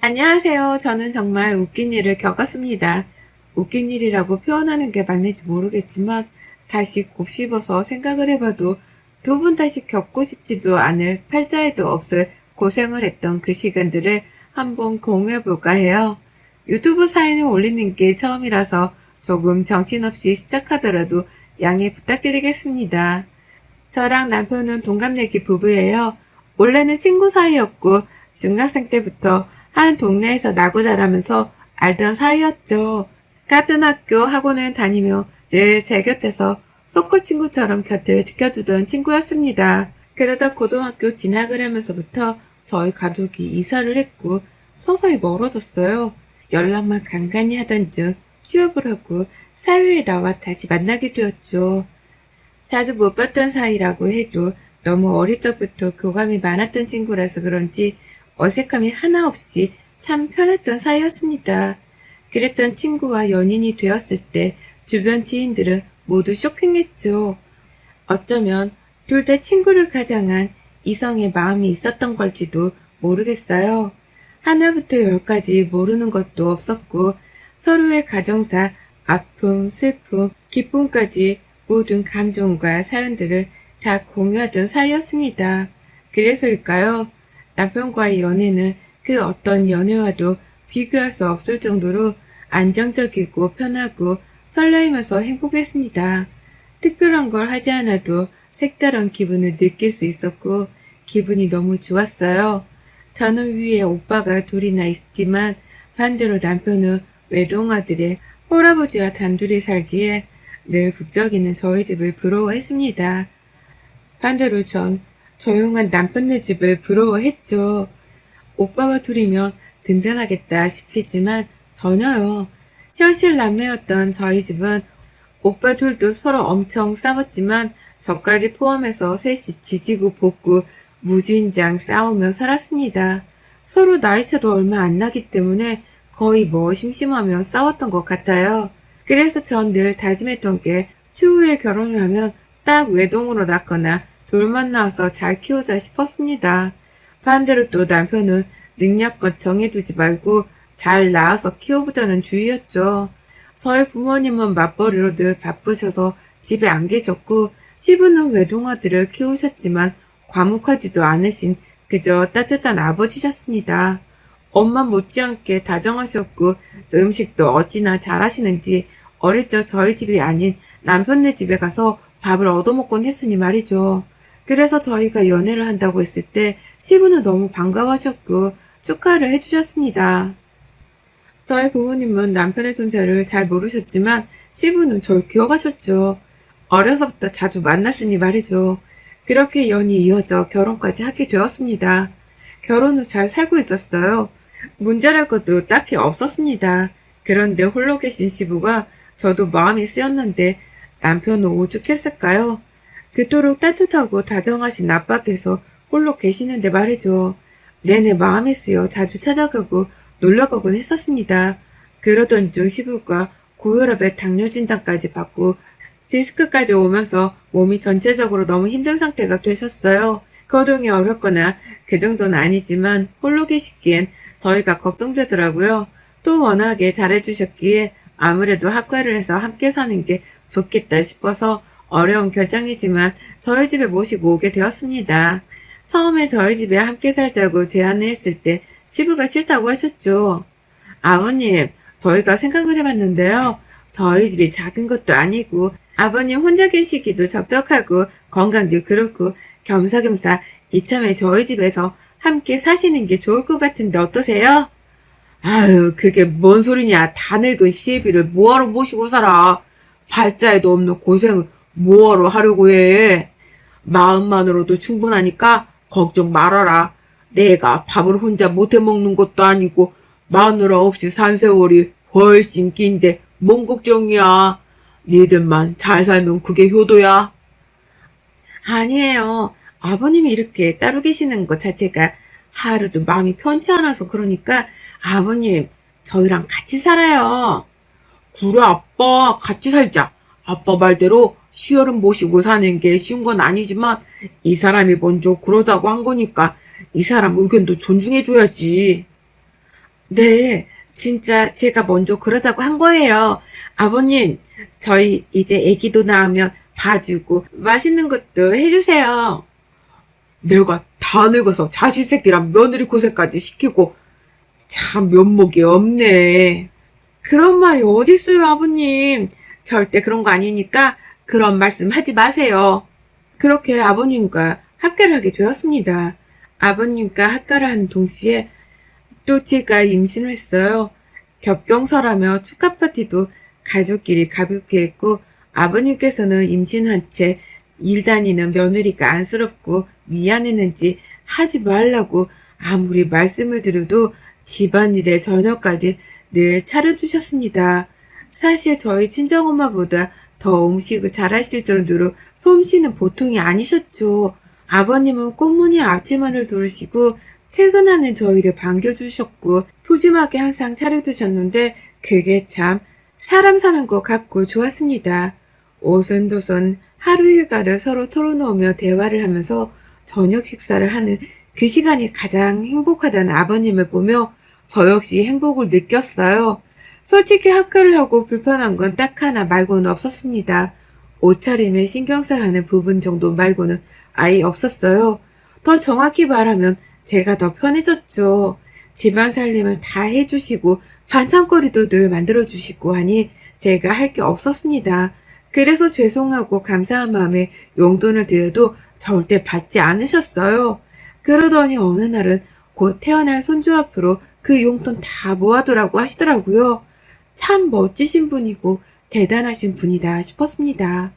안녕하세요. 저는 정말 웃긴 일을 겪었습니다. 웃긴 일이라고 표현하는 게 맞는지 모르겠지만 다시 곱씹어서 생각을 해봐도 두 번 다시 겪고 싶지도 않을 팔자에도 없을 고생을 했던 그 시간들을 한번 공유해볼까 해요. 유튜브 사연을 올리는 게 처음이라서 조금 정신없이 시작하더라도 양해 부탁드리겠습니다. 저랑 남편은 동갑내기 부부예요. 원래는 친구 사이였고 중학생 때부터 한 동네에서 나고 자라면서 알던 사이였죠. 같은 학교 학원을 다니며 늘 제 곁에서 소꿉 친구처럼 곁을 지켜주던 친구였습니다. 그러다 고등학교 진학을 하면서부터 저희 가족이 이사를 했고 서서히 멀어졌어요. 연락만 간간히 하던 중 취업을 하고 사회에 나와 다시 만나게 되었죠. 자주 못 봤던 사이라고 해도 너무 어릴 적부터 교감이 많았던 친구라서 그런지 어색함이 하나 없이 참 편했던 사이였습니다. 그랬던 친구와 연인이 되었을 때 주변 지인들은 모두 쇼킹했죠. 어쩌면 둘 다 친구를 가장한 이성의 마음이 있었던 걸지도 모르겠어요. 하나부터 열까지 모르는 것도 없었고 서로의 가정사, 아픔, 슬픔, 기쁨까지 모든 감정과 사연들을 다 공유하던 사이였습니다. 그래서일까요? 남편과의 연애는 그 어떤 연애와도 비교할 수 없을 정도로 안정적이고 편하고 설레이면서 행복했습니다. 특별한 걸 하지 않아도 색다른 기분을 느낄 수 있었고 기분이 너무 좋았어요. 저는 위에 오빠가 둘이나 있지만 반대로 남편은 외동아들의 할아버지와 단둘이 살기에 늘 북적이는 저희 집을 부러워했습니다. 반대로 전 조용한 남편네 집을 부러워했죠. 오빠와 둘이면 든든하겠다 싶겠지만 전혀요. 현실 남매였던 저희 집은 오빠 둘도 서로 엄청 싸웠지만 저까지 포함해서 셋이 지지고 볶고 무진장 싸우며 살았습니다. 서로 나이차도 얼마 안 나기 때문에 거의 뭐 심심하며 싸웠던 것 같아요. 그래서 전 늘 다짐했던 게 추후에 결혼을 하면 딱 외동으로 낳거나 돌만 낳아서 잘 키우자 싶었습니다. 반대로 또 남편은 능력껏 정해두지 말고 잘 낳아서 키워보자는 주의였죠. 저희 부모님은 맞벌이로 늘 바쁘셔서 집에 안 계셨고 시부는 외동아들을 키우셨지만 과묵하지도 않으신 그저 따뜻한 아버지셨습니다. 엄마 못지않게 다정하셨고 음식도 어찌나 잘하시는지 어릴 적 저희 집이 아닌 남편네 집에 가서 밥을 얻어먹곤 했으니 말이죠. 그래서 저희가 연애를 한다고 했을 때 시부는 너무 반가워하셨고 축하를 해주셨습니다. 저희 부모님은 남편의 존재를 잘 모르셨지만 시부는 절 기억하셨죠. 어려서부터 자주 만났으니 말이죠. 그렇게 연이 이어져 결혼까지 하게 되었습니다. 결혼 후 잘 살고 있었어요. 문제랄 것도 딱히 없었습니다. 그런데 홀로 계신 시부가 저도 마음이 쓰였는데 남편은 오죽했을까요? 그토록 따뜻하고 다정하신 아빠께서 홀로 계시는데 말이죠. 내내 마음이 쓰여 자주 찾아가고 놀러가곤 했었습니다. 그러던 중 시부가 고혈압에 당뇨 진단까지 받고 디스크까지 오면서 몸이 전체적으로 너무 힘든 상태가 되셨어요. 거동이 어렵거나 그 정도는 아니지만 홀로 계시기엔 저희가 걱정되더라고요. 또 워낙에 잘해주셨기에 아무래도 학과를 해서 함께 사는 게 좋겠다 싶어서 어려운 결정이지만 저희 집에 모시고 오게 되었습니다. 처음에 저희 집에 함께 살자고 제안을 했을 때 시부가 싫다고 하셨죠. 아버님, 저희가 생각을 해봤는데요. 저희 집이 작은 것도 아니고 아버님 혼자 계시기도 적적하고 건강도 그렇고 겸사겸사 이참에 저희 집에서 함께 사시는 게 좋을 것 같은데 어떠세요? 아유, 그게 뭔 소리냐. 다 늙은 시애비를 뭐하러 모시고 살아. 발자에도 없는 고생을 뭐하러 하려고 해. 마음만으로도 충분하니까 걱정 말아라. 내가 밥을 혼자 못해 먹는 것도 아니고 마누라 없이 산 세월이 훨씬 긴데 뭔 걱정이야. 니들만 잘 살면 그게 효도야. 아니에요. 아버님이 이렇게 따로 계시는 것 자체가 하루도 마음이 편치 않아서 그러니까 아버님, 저희랑 같이 살아요. 그래, 아빠, 같이 살자. 아빠 말대로 시어른 모시고 사는 게 쉬운 건 아니지만 이 사람이 먼저 그러자고 한 거니까 이 사람 의견도 존중해줘야지. 네, 진짜 제가 먼저 그러자고 한 거예요. 아버님, 저희 이제 아기도 낳으면 봐주고 맛있는 것도 해주세요. 내가 다 늙어서 자식 새끼랑 며느리 고생까지 시키고 참 면목이 없네. 그런 말이 어딨어요, 아버님. 절대 그런 거 아니니까 그런 말씀 하지 마세요. 그렇게 아버님과 합가를 하게 되었습니다. 아버님과 합가를 하는 동시에 또 제가 임신을 했어요. 겹경설하며 축하 파티도 가족끼리 가볍게 했고 아버님께서는 임신한 채 일 다니는 며느리가 안쓰럽고 미안했는지 하지 말라고 아무리 말씀을 드려도 집안일에 저녁까지 늘 차려주셨습니다. 사실 저희 친정엄마보다 더 음식을 잘하실 정도로 솜씨는 보통이 아니셨죠. 아버님은 꽃무늬 앞치마를 두르시고 퇴근하는 저희를 반겨주셨고 푸짐하게 항상 차려두셨는데 그게 참 사람 사는 것 같고 좋았습니다. 오손도손 하루 일과를 서로 털어놓으며 대화를 하면서 저녁 식사를 하는 그 시간이 가장 행복하다는 아버님을 보며 저 역시 행복을 느꼈어요. 솔직히 학교를 하고 불편한 건 딱 하나 말고는 없었습니다. 옷차림에 신경 써야 하는 부분 정도 말고는 아예 없었어요. 더 정확히 말하면 제가 더 편해졌죠. 집안 살림을 다 해주시고 반찬거리도 늘 만들어주시고 하니 제가 할 게 없었습니다. 그래서 죄송하고 감사한 마음에 용돈을 드려도 절대 받지 않으셨어요. 그러더니 어느 날은 곧 태어날 손주 앞으로 그 용돈 다 모아두라고 하시더라고요. 참 멋지신 분이고 대단하신 분이다 싶었습니다.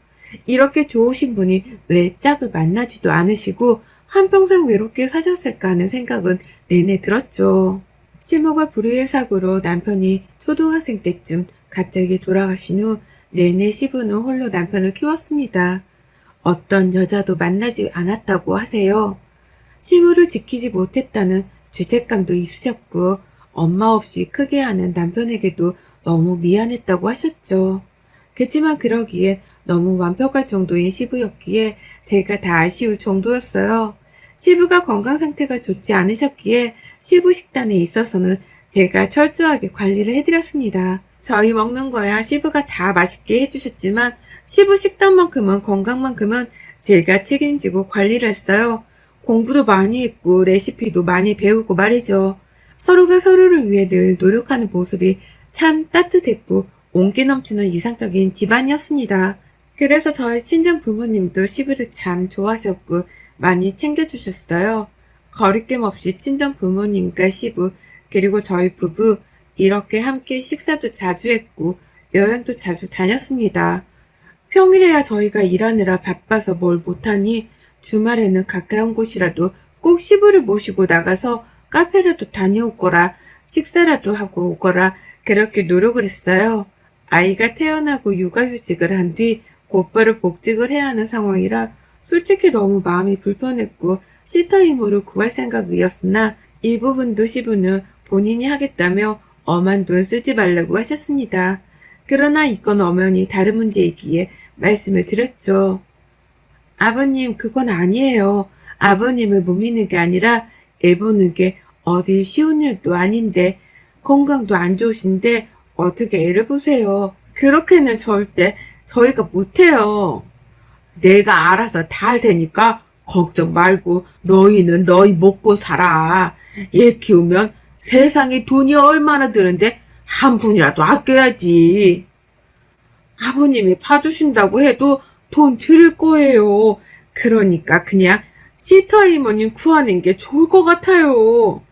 이렇게 좋으신 분이 왜 짝을 만나지도 않으시고 한평생 외롭게 사셨을까 하는 생각은 내내 들었죠. 시모가 불의의 사고로 남편이 초등학생 때쯤 갑자기 돌아가신 후 내내 시부는 홀로 남편을 키웠습니다. 어떤 여자도 만나지 않았다고 하세요. 시부를 지키지 못했다는 죄책감도 있으셨고 엄마 없이 크게 하는 남편에게도 너무 미안했다고 하셨죠. 그치만 그러기엔 너무 완벽할 정도인 시부였기에 제가 다 아쉬울 정도였어요. 시부가 건강 상태가 좋지 않으셨기에 시부 식단에 있어서는 제가 철저하게 관리를 해드렸습니다. 저희 먹는 거야 시부가 다 맛있게 해주셨지만 시부 식단만큼은 건강만큼은 제가 책임지고 관리를 했어요. 공부도 많이 했고 레시피도 많이 배우고 말이죠. 서로가 서로를 위해 늘 노력하는 모습이 참 따뜻했고 온기 넘치는 이상적인 집안이었습니다. 그래서 저희 친정 부모님도 시부를 참 좋아하셨고 많이 챙겨주셨어요. 거리낌 없이 친정 부모님과 시부 그리고 저희 부부 이렇게 함께 식사도 자주 했고 여행도 자주 다녔습니다. 평일에야 저희가 일하느라 바빠서 뭘 못하니 주말에는 가까운 곳이라도 꼭 시부를 모시고 나가서 카페라도 다녀오거라 식사라도 하고 오거라 그렇게 노력을 했어요. 아이가 태어나고 육아휴직을 한 뒤 곧바로 복직을 해야 하는 상황이라 솔직히 너무 마음이 불편했고 시터임으로 구할 생각이었으나 일부분도 시부는 본인이 하겠다며 엄한 돈 쓰지 말라고 하셨습니다. 그러나 이건 엄연히 다른 문제이기에 말씀을 드렸죠. 아버님 그건 아니에요. 아버님을 못 믿는 게 아니라 애 보는 게 어디 쉬운 일도 아닌데 건강도 안 좋으신데 어떻게 애를 보세요. 그렇게는 절대 저희가 못해요. 내가 알아서 다 할 테니까 걱정 말고 너희는 너희 먹고 살아. 얘 키우면 세상에 돈이 얼마나 드는데 한 푼이라도 아껴야지. 아버님이 봐주신다고 해도 돈 드릴 거예요. 그러니까 그냥 시터이모님 구하는 게 좋을 것 같아요.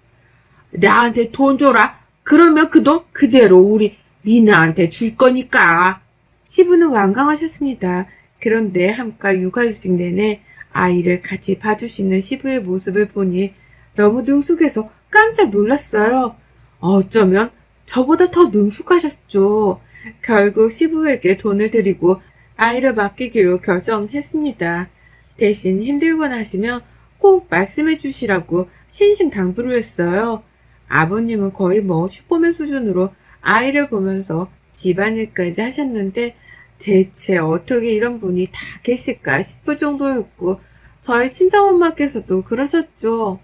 나한테 돈 줘라. 그러면 그 돈 그대로 우리 미나한테 줄 거니까. 시부는 완강하셨습니다. 그런데 함께 육아휴직 내내 아이를 같이 봐주시는 시부의 모습을 보니 너무 능숙해서 깜짝 놀랐어요. 어쩌면 저보다 더 능숙하셨죠. 결국 시부에게 돈을 드리고 아이를 맡기기로 결정했습니다. 대신 힘들거나 하시면 꼭 말씀해 주시라고 신신당부를 했어요. 아버님은 거의 뭐 슈퍼맨 수준으로 아이를 보면서 집안일까지 하셨는데 대체 어떻게 이런 분이 다 계실까 싶을 정도였고 저희 친정엄마께서도 그러셨죠.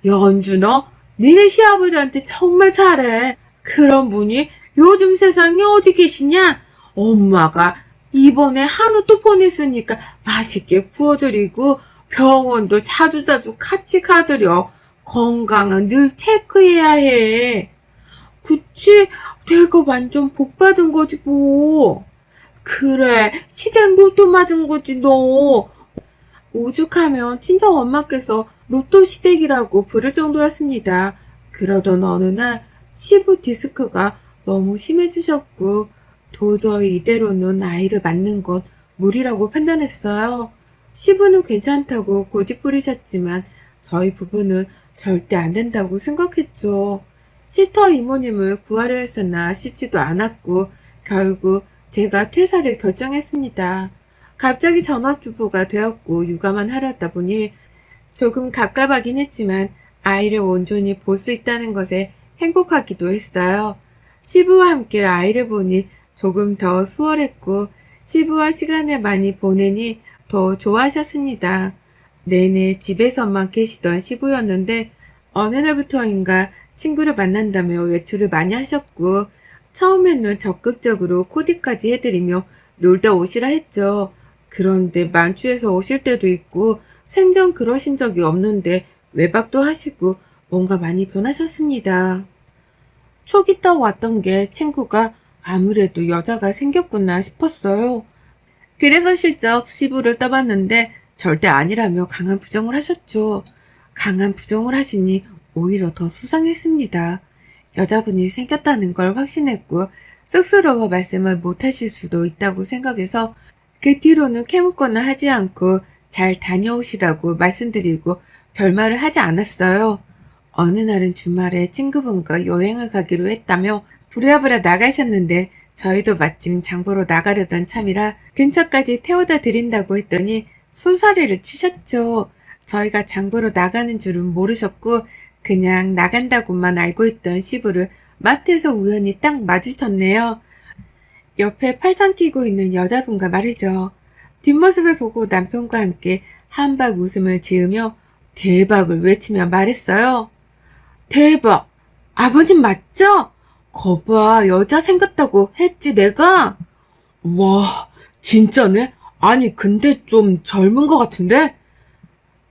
연주 너 니네 시아버지한테 정말 잘해. 그런 분이 요즘 세상에 어디 계시냐? 엄마가 이번에 한우 또 보냈으니까 맛있게 구워드리고 병원도 자주자주 같이 가드려. 건강은 늘 체크해야 해. 그치? 내가 완전 복 받은 거지 뭐. 그래, 시댁 로또 맞은 거지 너. 오죽하면 친정 엄마께서 로또 시댁이라고 부를 정도였습니다. 그러던 어느 날 시부 디스크가 너무 심해지셨고 도저히 이대로는 아이를 낳는 건 무리라고 판단했어요. 시부는 괜찮다고 고집 부리셨지만 저희 부부는 절대 안 된다고 생각했죠. 시터 이모님을 구하려 했으나 쉽지도 않았고 결국 제가 퇴사를 결정했습니다. 갑자기 전업주부가 되었고 육아만 하려다 보니 조금 갑갑하긴 했지만 아이를 온전히 볼 수 있다는 것에 행복하기도 했어요. 시부와 함께 아이를 보니 조금 더 수월했고 시부와 시간을 많이 보내니 더 좋아하셨습니다. 내내 집에서만 계시던 시부였는데 어느 날부터인가 친구를 만난다며 외출을 많이 하셨고 처음에는 적극적으로 코디까지 해드리며 놀다 오시라 했죠. 그런데 만취해서 오실 때도 있고 생전 그러신 적이 없는데 외박도 하시고 뭔가 많이 변하셨습니다. 촉이 떠왔던 게 친구가 아무래도 여자가 생겼구나 싶었어요. 그래서 실적 시부를 떠봤는데 절대 아니라며 강한 부정을 하셨죠. 강한 부정을 하시니 오히려 더 수상했습니다. 여자분이 생겼다는 걸 확신했고 쑥스러워 말씀을 못하실 수도 있다고 생각해서 그 뒤로는 캐묻거나 하지 않고 잘 다녀오시라고 말씀드리고 별말을 하지 않았어요. 어느 날은 주말에 친구분과 여행을 가기로 했다며 부랴부랴 나가셨는데 저희도 마침 장보러 나가려던 참이라 근처까지 태워다 드린다고 했더니 손사래를 치셨죠. 저희가 장보러 나가는 줄은 모르셨고 그냥 나간다고만 알고 있던 시부를 마트에서 우연히 딱 마주쳤네요. 옆에 팔짱 끼고 있는 여자분과 말이죠. 뒷모습을 보고 남편과 함께 한박 웃음을 지으며 대박을 외치며 말했어요. 대박! 아버님 맞죠? 거봐, 여자 생겼다고 했지 내가? 와, 진짜네? 아니 근데 좀 젊은 것 같은데?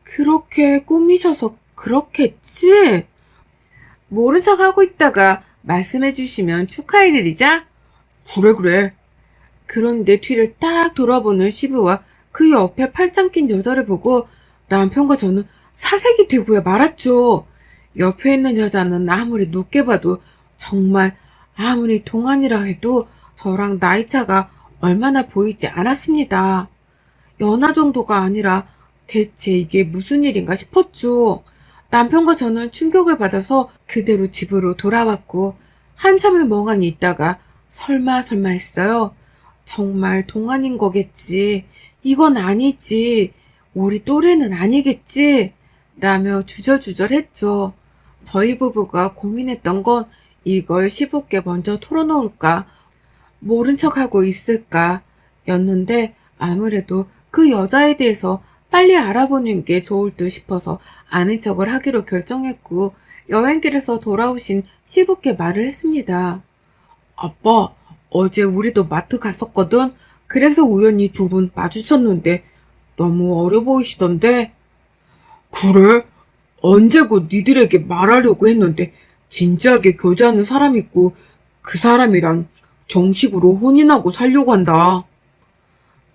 그렇게 꾸미셔서 그렇겠지? 모른 척 하고 있다가 말씀해 주시면 축하해드리자. 그래. 그런데 뒤를 딱 돌아보는 시부와 그 옆에 팔짱 낀 여자를 보고 남편과 저는 사색이 되고야 말았죠. 옆에 있는 여자는 아무리 높게 봐도 정말 아무리 동안이라 해도 저랑 나이차가 얼마나 보이지 않았습니다. 연하 정도가 아니라 대체 이게 무슨 일인가 싶었죠. 남편과 저는 충격을 받아서 그대로 집으로 돌아왔고 한참을 멍하니 있다가 설마 했어요. 정말 동안인 거겠지. 이건 아니지. 우리 또래는 아니겠지. 라며 주절주절 했죠. 저희 부부가 고민했던 건 이걸 시부께 먼저 털어놓을까, 모른 척하고 있을까 였는데 아무래도 그 여자에 대해서 빨리 알아보는 게 좋을 듯 싶어서 아는 척을 하기로 결정했고 여행길에서 돌아오신 시부께 말을 했습니다. 아빠, 어제 우리도 마트 갔었거든? 그래서 우연히 두 분 마주쳤는데 너무 어려 보이시던데? 그래? 언제고 니들에게 말하려고 했는데 진지하게 교제하는 사람 있고 그 사람이랑 정식으로 혼인하고 살려고 한다.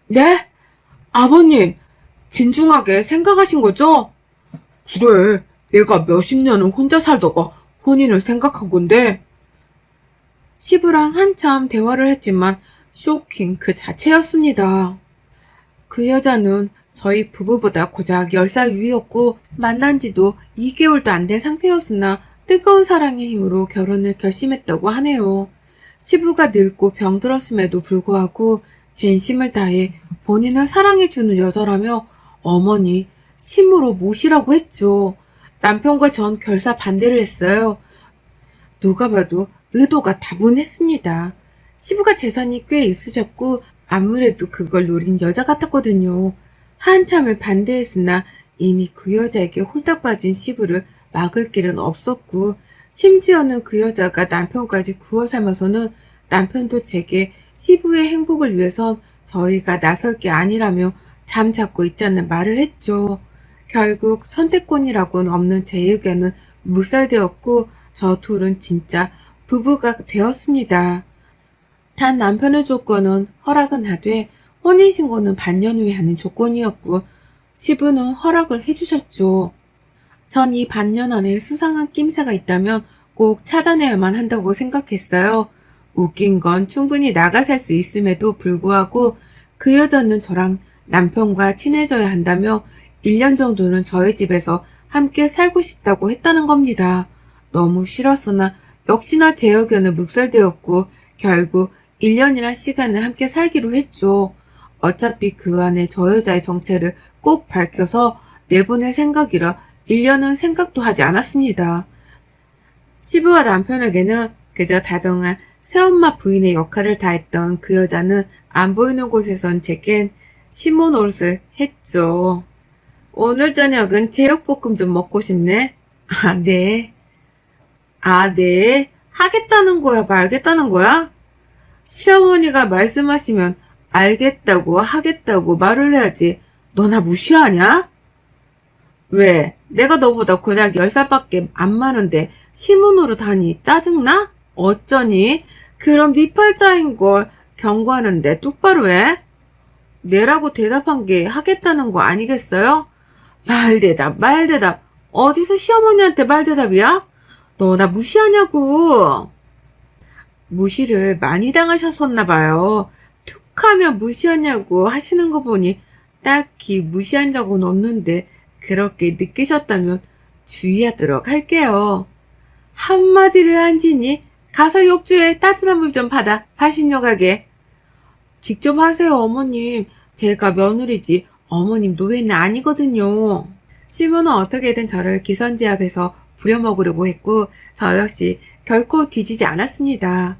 네? 아버님, 진중하게 생각하신 거죠? 그래, 내가 몇십 년을 혼자 살다가 혼인을 생각한 건데. 시부랑 한참 대화를 했지만 쇼킹 그 자체였습니다. 그 여자는 저희 부부보다 고작 10살 위였고 만난 지도 2개월도 안 된 상태였으나 뜨거운 사랑의 힘으로 결혼을 결심했다고 하네요. 시부가 늙고 병들었음에도 불구하고 진심을 다해 본인을 사랑해주는 여자라며 어머니 심으로 모시라고 했죠. 남편과 전 결사 반대를 했어요. 누가 봐도 의도가 다분했습니다. 시부가 재산이 꽤 있으셨고 아무래도 그걸 노린 여자 같았거든요. 한참을 반대했으나 이미 그 여자에게 홀딱 빠진 시부를 막을 길은 없었고, 심지어는 그 여자가 남편까지 구워 삶아서는 남편도 제게 시부의 행복을 위해선 저희가 나설 게 아니라며 잠자코 있자는 말을 했죠. 결국 선택권이라고는 없는 제 의견은 묵살되었고 저 둘은 진짜 부부가 되었습니다. 단 남편의 조건은 허락은 하되 혼인신고는 반년 후에 하는 조건이었고 시부는 허락을 해주셨죠. 전 이 반년 안에 수상한 낌새가 있다면 꼭 찾아내야만 한다고 생각했어요. 웃긴 건 충분히 나가 살 수 있음에도 불구하고 그 여자는 저랑 남편과 친해져야 한다며 1년 정도는 저희 집에서 함께 살고 싶다고 했다는 겁니다. 너무 싫었으나 역시나 제 의견은 묵살되었고 결국 1년이나 시간을 함께 살기로 했죠. 어차피 그 안에 저 여자의 정체를 꼭 밝혀서 내보낼 생각이라 1년은 생각도 하지 않았습니다. 시부와 남편에게는 그저 다정한 새엄마 부인의 역할을 다했던 그 여자는 안 보이는 곳에선 제겐 시몬 옷을 했죠. 오늘 저녁은 제육볶음 좀 먹고 싶네. 아, 네. 아, 네. 하겠다는 거야, 말겠다는 거야? 시어머니가 말씀하시면 알겠다고 하겠다고 말을 해야지. 너 나 무시하냐? 왜? 내가 너보다 고작 10살밖에 안 많은데 시문으로 다니 짜증나? 어쩌니? 그럼 네 팔자인걸 경고하는데 똑바로 해? 네라고 대답한 게 하겠다는 거 아니겠어요? 말대답. 어디서 시어머니한테 말대답이야? 너 나 무시하냐고. 무시를 많이 당하셨었나 봐요. 툭하면 무시하냐고 하시는 거 보니 딱히 무시한 적은 없는데 그렇게 느끼셨다면 주의하도록 할게요. 한마디를 한지니 가서 욕조에 따뜻한 물 좀 받아 반신욕하게. 직접 하세요, 어머님. 제가 며느리지 어머님 노예는 아니거든요. 시부는 어떻게든 저를 기선제압해서 부려먹으려고 했고 저 역시 결코 뒤지지 않았습니다.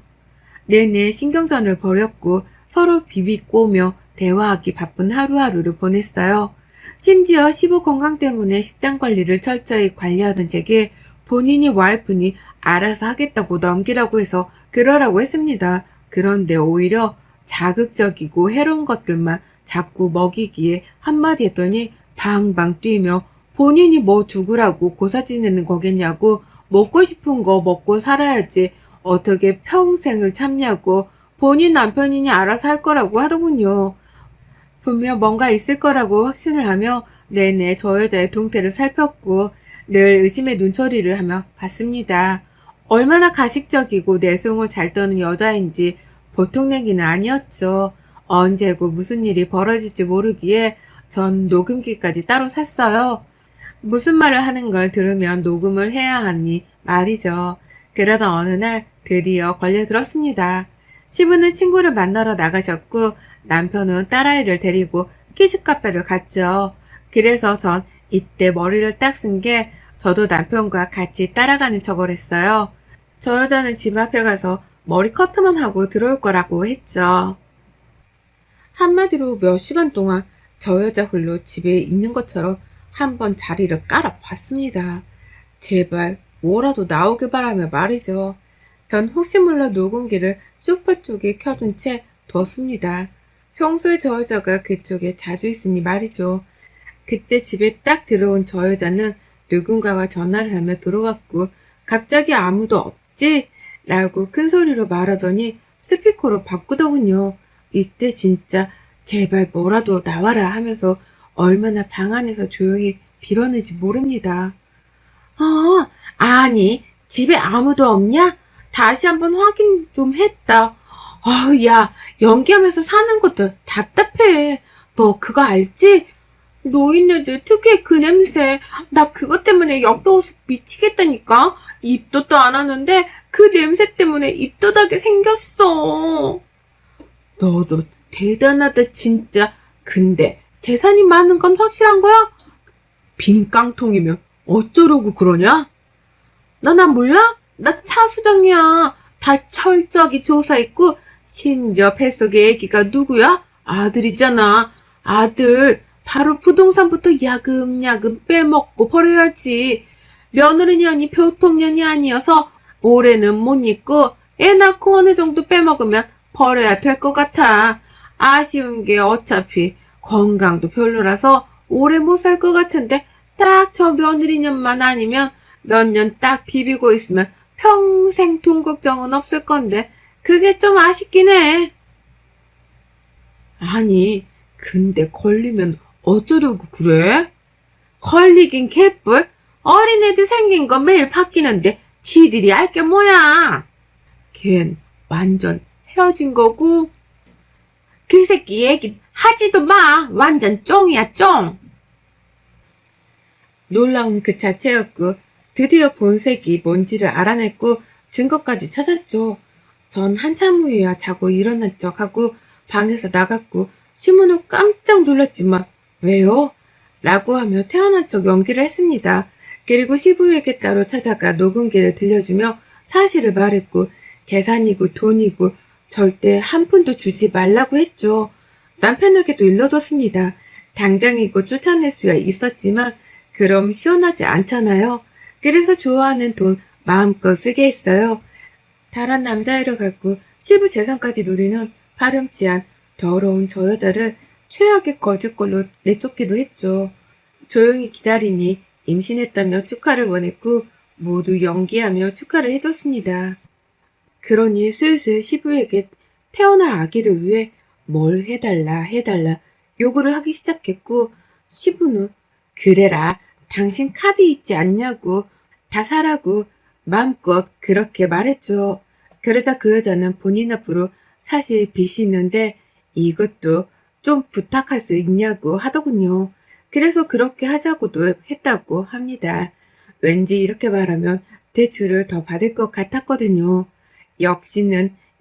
내내 신경전을 벌였고 서로 비비꼬며 대화하기 바쁜 하루하루를 보냈어요. 심지어 시부 건강 때문에 식단 관리를 철저히 관리하던 제게 본인이 와이프니 알아서 하겠다고 넘기라고 해서 그러라고 했습니다. 그런데 오히려 자극적이고 해로운 것들만 자꾸 먹이기에 한마디 했더니 방방 뛰며 본인이 뭐 죽으라고 고사 지내는 거겠냐고 먹고 싶은 거 먹고 살아야지 어떻게 평생을 참냐고 본인 남편이니 알아서 할 거라고 하더군요. 분명 뭔가 있을 거라고 확신을 하며 내내 저 여자의 동태를 살폈고 늘 의심의 눈초리를 하며 봤습니다. 얼마나 가식적이고 내숭을 잘 떠는 여자인지 보통 얘기는 아니었죠. 언제고 무슨 일이 벌어질지 모르기에 전 녹음기까지 따로 샀어요. 무슨 말을 하는 걸 들으면 녹음을 해야 하니 말이죠. 그러던 어느 날 드디어 걸려들었습니다. 시부는 친구를 만나러 나가셨고 남편은 딸아이를 데리고 키즈카페를 갔죠. 그래서 전 이때 머리를 딱 쓴 게 저도 남편과 같이 따라가는 척을 했어요. 저 여자는 집 앞에 가서 머리 커트만 하고 들어올 거라고 했죠. 한마디로 몇 시간 동안 저 여자 홀로 집에 있는 것처럼 한번 자리를 깔아봤습니다. 제발 뭐라도 나오길 바라며 말이죠. 전 혹시 몰라 녹음기를 소파 쪽에 켜둔 채 뒀습니다. 평소에 저 여자가 그쪽에 자주 있으니 말이죠. 그때 집에 딱 들어온 저 여자는 누군가와 전화를 하며 들어왔고 갑자기 아무도 없지? 라고 큰 소리로 말하더니 스피커로 바꾸더군요. 이때 진짜 제발 뭐라도 나와라 하면서 얼마나 방 안에서 조용히 빌었는지 모릅니다. 아니 집에 아무도 없냐? 다시 한번 확인 좀 했다. 야, 연기하면서 사는 것도 답답해. 너 그거 알지? 노인네들 특유의 그 냄새. 나 그것 때문에 역겨워서 미치겠다니까. 입도 또 안 하는데 그 냄새 때문에 입도닥이 생겼어. 너도 대단하다 진짜. 근데 재산이 많은 건 확실한 거야? 빈 깡통이면 어쩌려고 그러냐? 너 나 몰라? 나 차수정이야. 다 철저하게 조사했고 심지어 뱃속의 애기가 누구야? 아들이잖아. 아들. 바로 부동산부터 야금야금 빼먹고 버려야지. 며느리년이 보통년이 아니어서 올해는 못 잊고 애 낳고 어느 정도 빼먹으면 버려야 될 것 같아. 아쉬운 게 어차피 건강도 별로라서 오래 못 살 것 같은데 딱 저 며느리년만 아니면 몇 년 딱 비비고 있으면 평생 돈 걱정은 없을 건데 그게 좀 아쉽긴 해. 아니, 근데 걸리면 어쩌려고 그래? 걸리긴 개뿔. 어린애들 생긴 거 매일 바뀌는데 지들이 알 게 뭐야. 걘 완전 헤어진 거고 그 새끼 얘기 하지도 마. 완전 쫑이야 쫑. 놀라움 그 자체였고 드디어 본색이 뭔지를 알아냈고 증거까지 찾았죠. 전 한참 후에야 자고 일어난 척하고 방에서 나갔고 시문 후 깜짝 놀랐지만 왜요? 라고 하며 태어난 척 연기를 했습니다. 그리고 시부에게 따로 찾아가 녹음기를 들려주며 사실을 말했고 재산이고 돈이고 절대 한 푼도 주지 말라고 했죠. 남편에게도 일러뒀습니다. 당장이고 쫓아낼 수야 있었지만 그럼 시원하지 않잖아요. 그래서 좋아하는 돈 마음껏 쓰게 했어요. 다른 남자애를 갖고 시부 재산까지 누리는 파렴치한 더러운 저 여자를 최악의 거짓걸로 내쫓기로 했죠. 조용히 기다리니 임신했다며 축하를 원했고 모두 연기하며 축하를 해줬습니다. 그러니 슬슬 시부에게 태어날 아기를 위해 뭘 해달라 요구를 하기 시작했고 시부는 그래라 당신 카드 있지 않냐고 다 사라고 마음껏 그렇게 말했죠. 그러자 그 여자는 본인 앞으로 사실 빚이 있는데 이것도 좀 부탁할 수 있냐고 하더군요. 그래서 그렇게 하자고도 했다고 합니다. 왠지 이렇게 말하면 대출을 더 받을 것 같았거든요.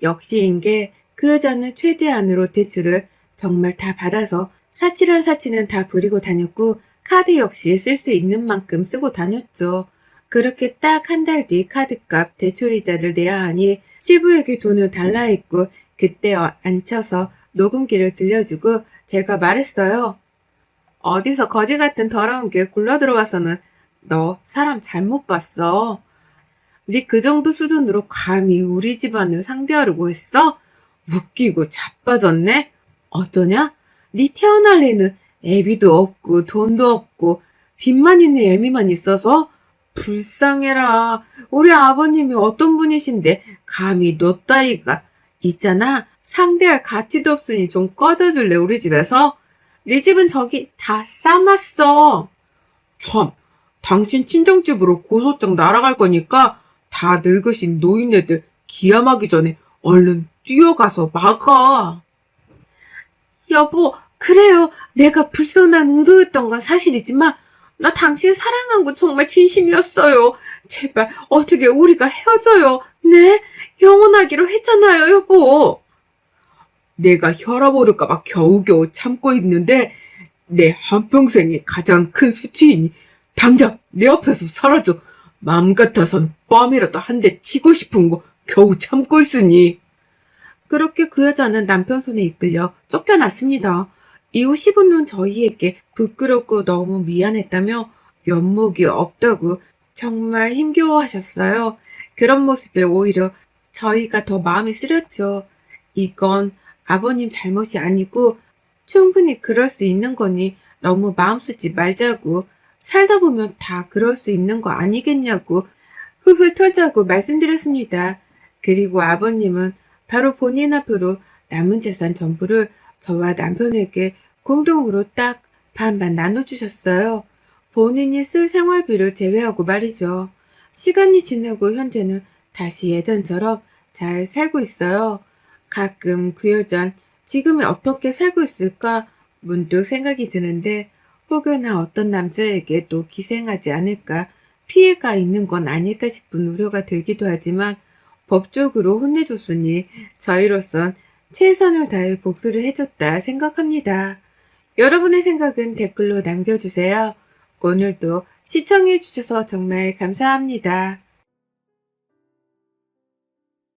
역시인 게 그 여자는 최대한으로 대출을 정말 다 받아서 사치란 사치는 다 부리고 다녔고 카드 역시 쓸 수 있는 만큼 쓰고 다녔죠. 그렇게 딱 한 달 뒤 카드값 대출이자를 내야 하니 시부에게 돈을 달라 했고 그때 앉혀서 녹음기를 들려주고 제가 말했어요. 어디서 거지 같은 더러운 게 굴러 들어와서는 너 사람 잘못 봤어. 네 그 정도 수준으로 감히 우리 집안을 상대하려고 했어? 웃기고 자빠졌네? 어쩌냐? 네 태어날 애는 애비도 없고 돈도 없고 빚만 있는 애미만 있어서? 불쌍해라. 우리 아버님이 어떤 분이신데 감히 너 따위가 있잖아. 상대할 가치도 없으니 좀 꺼져줄래 우리 집에서? 네 집은 저기 다 싸놨어. 참, 당신 친정집으로 고소장 날아갈 거니까 다 늙으신 노인네들 기함하기 전에 얼른 뛰어가서 막아. 여보, 그래요. 내가 불손한 의도였던 건 사실이지만 나 당신 사랑한 거 정말 진심이었어요. 제발 어떻게 우리가 헤어져요. 네? 영원하기로 했잖아요, 여보. 내가 혈압 오를까봐 겨우겨우 참고 있는데 내 한평생의 가장 큰 수치이니 당장 내 앞에서 사라져. 마음 같아선 뺨이라도 한 대 치고 싶은 거 겨우 참고 있으니. 그렇게 그 여자는 남편 손에 이끌려 쫓겨났습니다. 이후 시부는 저희에게 부끄럽고 너무 미안했다며 면목이 없다고 정말 힘겨워하셨어요. 그런 모습에 오히려 저희가 더 마음이 쓰렸죠. 이건 아버님 잘못이 아니고 충분히 그럴 수 있는 거니 너무 마음 쓰지 말자고 살다 보면 다 그럴 수 있는 거 아니겠냐고 훌훌 털자고 말씀드렸습니다. 그리고 아버님은 바로 본인 앞으로 남은 재산 전부를 저와 남편에게 공동으로 딱 반반 나눠주셨어요. 본인이 쓸 생활비를 제외하고 말이죠. 시간이 지나고 현재는 다시 예전처럼 잘 살고 있어요. 가끔 그 여잔 지금이 어떻게 살고 있을까 문득 생각이 드는데 혹여나 어떤 남자에게 또 기생하지 않을까 피해가 있는 건 아닐까 싶은 우려가 들기도 하지만 법적으로 혼내줬으니 저희로선 최선을 다해 복수를 해줬다 생각합니다. 여러분의 생각은 댓글로 남겨주세요. 오늘도 시청해주셔서 정말 감사합니다.